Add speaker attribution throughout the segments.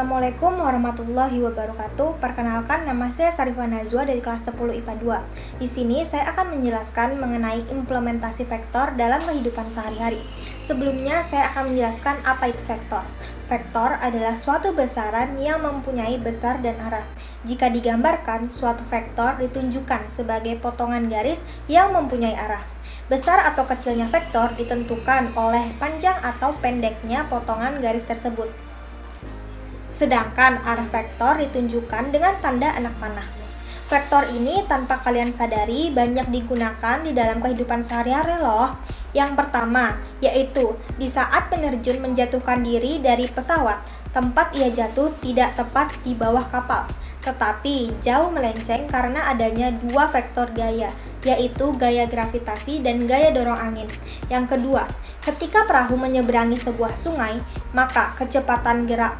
Speaker 1: Assalamualaikum warahmatullahi wabarakatuh. Perkenalkan, nama saya Sarifah Nazwa dari kelas 10 IPA 2. Di sini saya akan menjelaskan mengenai implementasi vektor dalam kehidupan sehari-hari. Sebelumnya saya akan menjelaskan apa itu vektor. Vektor adalah suatu besaran yang mempunyai besar dan arah. Jika digambarkan, suatu vektor ditunjukkan sebagai potongan garis yang mempunyai arah. Besar atau kecilnya vektor ditentukan oleh panjang atau pendeknya potongan garis tersebut. Sedangkan arah vektor ditunjukkan dengan tanda anak panah. Vektor ini tanpa kalian sadari banyak digunakan di dalam kehidupan sehari-hari loh. Yang pertama, yaitu di saat penerjun menjatuhkan diri dari pesawat, tempat ia jatuh tidak tepat di bawah kapal, tetapi jauh melenceng karena adanya dua vektor gaya, yaitu gaya gravitasi dan gaya dorong angin. Yang kedua, ketika perahu menyeberangi sebuah sungai, maka kecepatan gerak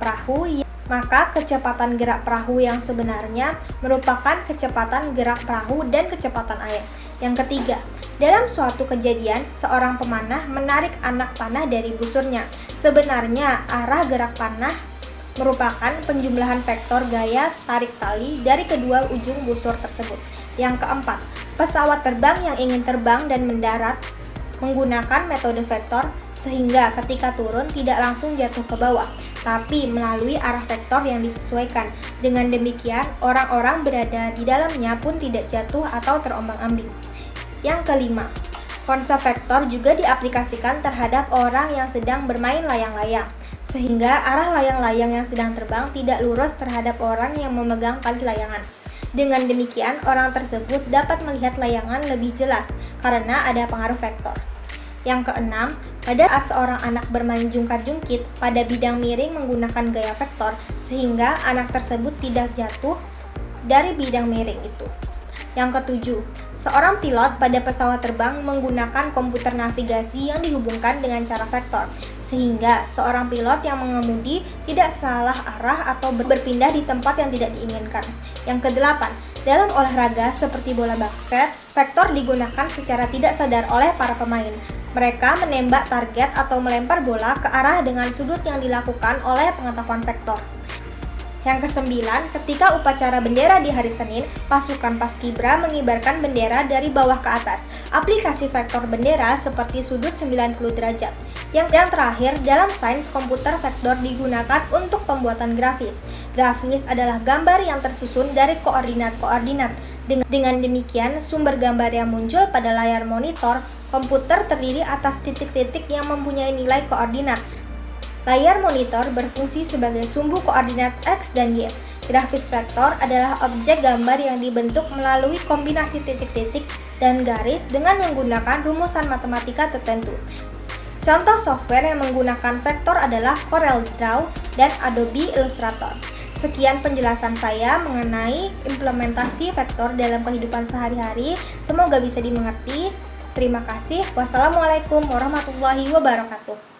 Speaker 1: perahu yang sebenarnya merupakan kecepatan gerak perahu dan kecepatan air. Yang ketiga, dalam suatu kejadian, seorang pemanah menarik anak panah dari busurnya. Sebenarnya, arah gerak panah merupakan penjumlahan vektor gaya tarik tali dari kedua ujung busur tersebut. Yang keempat, pesawat terbang yang ingin terbang dan mendarat menggunakan metode vektor sehingga ketika turun tidak langsung jatuh ke bawah, tapi melalui arah vektor yang disesuaikan. Dengan demikian, orang-orang berada di dalamnya pun tidak jatuh atau terombang-ambing. Yang kelima, konsep vektor juga diaplikasikan terhadap orang yang sedang bermain layang-layang, sehingga arah layang-layang yang sedang terbang tidak lurus terhadap orang yang memegang tali layangan. Dengan demikian, orang tersebut dapat melihat layangan lebih jelas karena ada pengaruh vektor. Yang keenam, pada saat seorang anak bermain jungkar-jungkit pada bidang miring menggunakan gaya vektor, sehingga anak tersebut tidak jatuh dari bidang miring itu. Yang ketujuh, seorang pilot pada pesawat terbang menggunakan komputer navigasi yang dihubungkan dengan cara vektor, sehingga seorang pilot yang mengemudi tidak salah arah atau berpindah di tempat yang tidak diinginkan. Yang kedelapan, dalam olahraga seperti bola basket, vektor digunakan secara tidak sadar oleh para pemain. Mereka menembak target atau melempar bola ke arah dengan sudut yang dilakukan oleh pengetahuan vektor. Yang kesembilan, ketika upacara bendera di hari Senin, pasukan Paskibra mengibarkan bendera dari bawah ke atas. Aplikasi vektor bendera seperti sudut 90 derajat. Yang terakhir, dalam sains komputer vektor digunakan untuk pembuatan grafis. Grafis adalah gambar yang tersusun dari koordinat-koordinat. Dengan demikian, sumber gambar yang muncul pada layar monitor komputer terdiri atas titik-titik yang mempunyai nilai koordinat. Layar monitor berfungsi sebagai sumbu koordinat X dan Y. Grafis vektor adalah objek gambar yang dibentuk melalui kombinasi titik-titik dan garis dengan menggunakan rumusan matematika tertentu. Contoh software yang menggunakan vektor adalah CorelDRAW dan Adobe Illustrator. Sekian penjelasan saya mengenai implementasi vektor dalam kehidupan sehari-hari. Semoga bisa dimengerti. Terima kasih. Wassalamualaikum warahmatullahi wabarakatuh.